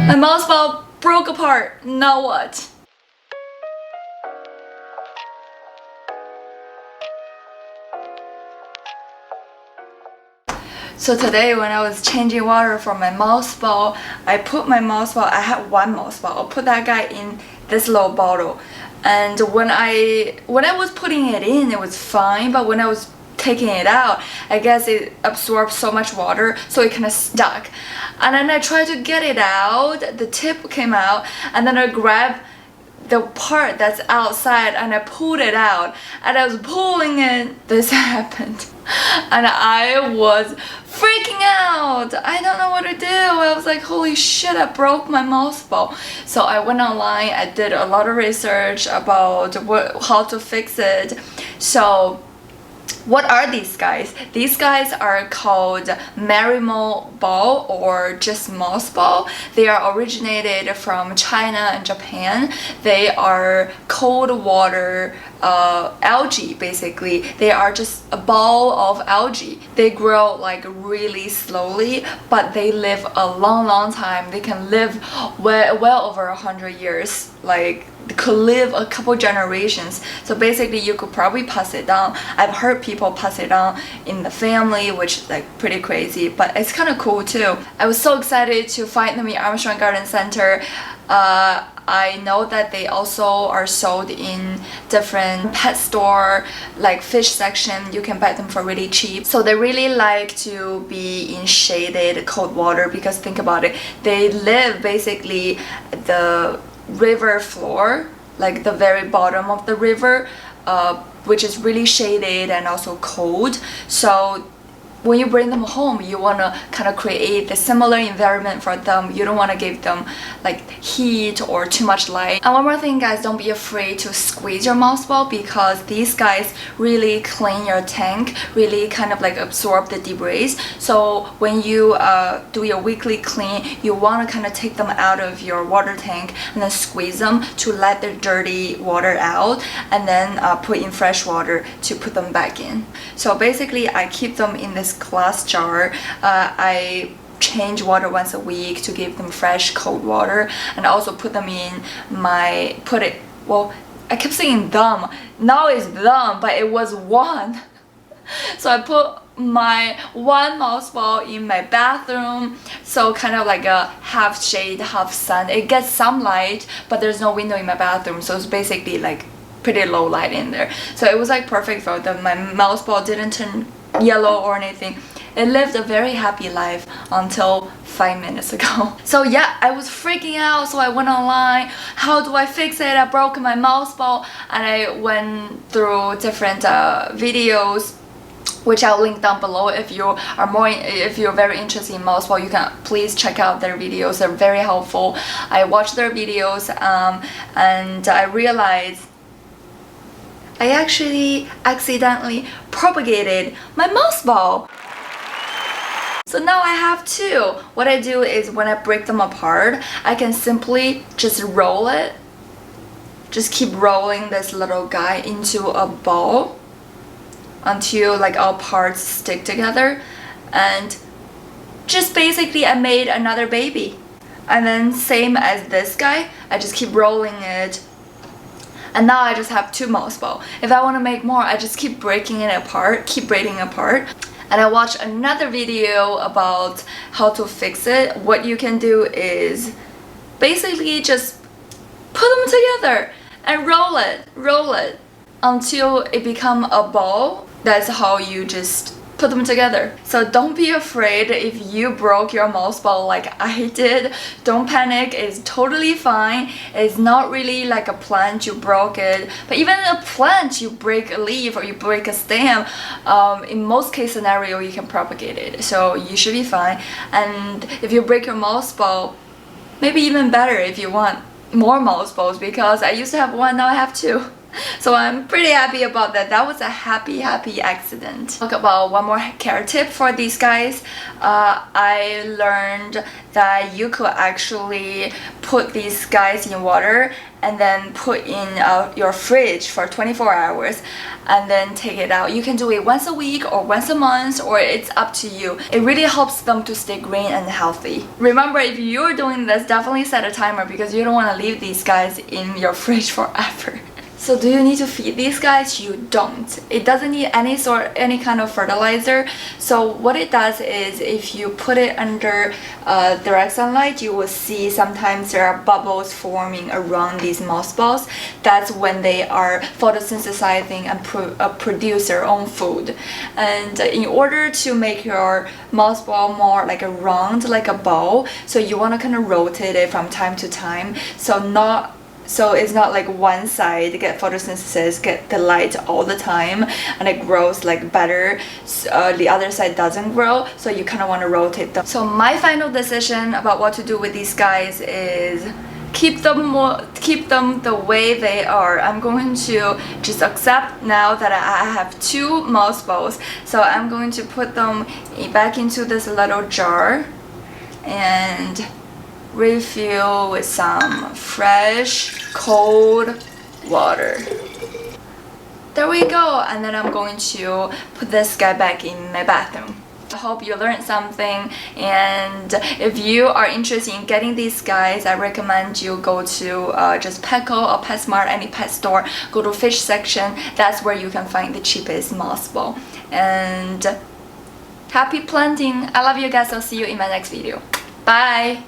My mouse ball broke apart. Now what? So today when I was changing water for my mouse ball, I put my mouse ball, I had one mouse ball, I'll put that guy in this little bottle. And when I was putting it in, it was fine, but when I was taking it out, I guess it absorbed so much water, so it kind of stuck. And then I tried to get it out, the tip came out, and then I grabbed the part that's outside and I pulled it out, and I was pulling it, this happened. And I was freaking out. I don't know what to do. I was like, holy shit, I broke my mouse ball. So I went online, I did a lot of research about how to fix it. So what are these guys? These guys are called Marimo ball or just mouse ball. They are originated from China and Japan. They are cold water algae, basically. They are just a ball of algae. They grow like really slowly, but they live a long time. They can live well over 100 years. Like, could live a couple generations. So basically you could probably pass it down. I've heard people pass it down in the family, which is like pretty crazy, but it's kind of cool too. I was so excited to find them in Armstrong Garden Center. I know that they also are sold in different pet store, like fish section. You can buy them for really cheap. So they really like to be in shaded cold water, because think about it, they live basically the river floor, like the very bottom of the river, which is really shaded and also cold. So when you bring them home, you want to kind of create a similar environment for them. You don't want to give them like heat or too much light. And one more thing, guys, don't be afraid to squeeze your mouse ball, because these guys really clean your tank, really kind of like absorb the debris. So when you do your weekly clean, you want to kind of take them out of your water tank and then squeeze them to let the dirty water out, and then put in fresh water to put them back in. So basically I keep them in this glass jar. I change water once a week to give them fresh cold water, and also put them in my I kept saying them, now it's them, but it was one. So I put my one mouse ball in my bathroom, so kind of like a half shade half sun. It gets some light, but there's no window in my bathroom, so it's basically like pretty low light in there. So it was like perfect for them. My mouse ball didn't turn yellow or anything. It lived a very happy life until 5 minutes ago. So yeah, I was freaking out, so I went online. How do I fix it? I broke my mouse ball, and I went through different videos, which I'll link down below. If you're very interested in mouse ball, you can please check out their videos. They're very helpful. I watched their videos and I realized I actually accidentally propagated my mouse ball. So now I have two. What I do is when I break them apart, I can simply just roll it. Just keep rolling this little guy into a ball until like all parts stick together, and just basically I made another baby. And then same as this guy, I just keep rolling it. And now I just have two mouse balls. If I want to make more, I just keep breaking it apart, keep breaking apart. And I watched another video about how to fix it. What you can do is basically just put them together and roll it until it become a ball. That's how you just put them together. So don't be afraid if you broke your mouse ball like I did. Don't panic, it's totally fine. It's not really like a plant, you broke it. But even a plant, you break a leaf or you break a stem, in most case scenario you can propagate it. So you should be fine. And if you break your mouse ball, maybe even better if you want more mouse balls, because I used to have one, now I have two. So I'm pretty happy about that. That was a happy accident. Talk about one more care tip for these guys. I learned that you could actually put these guys in water and then put in your fridge for 24 hours and then take it out. You can do it once a week or once a month, or it's up to you. It really helps them to stay green and healthy. Remember, if you're doing this, definitely set a timer because you don't want to leave these guys in your fridge forever. So do you need to feed these guys? You don't. It doesn't need any kind of fertilizer. So what it does is if you put it under direct sunlight, you will see sometimes there are bubbles forming around these mothballs. That's when they are photosynthesizing and produce their own food. And in order to make your mothball more like a round, like a ball, so you want to kind of rotate it from time to time. So it's not like one side get photosynthesis, get the light all the time, and it grows like better. The other side doesn't grow, so you kind of want to rotate them. So my final decision about what to do with these guys is keep them the way they are. I'm going to just accept now that I have 2 mothballs, so I'm going to put them back into this little jar and refill with some fresh cold water. There we go. And then I'm going to put this guy back in my bathroom. I hope you learned something, and if you are interested in getting these guys, I recommend you go to just Petco or PetSmart, any pet store, go to fish section. That's where you can find the cheapest mothball. And happy planting. I love you guys. I'll see you in my next video. Bye.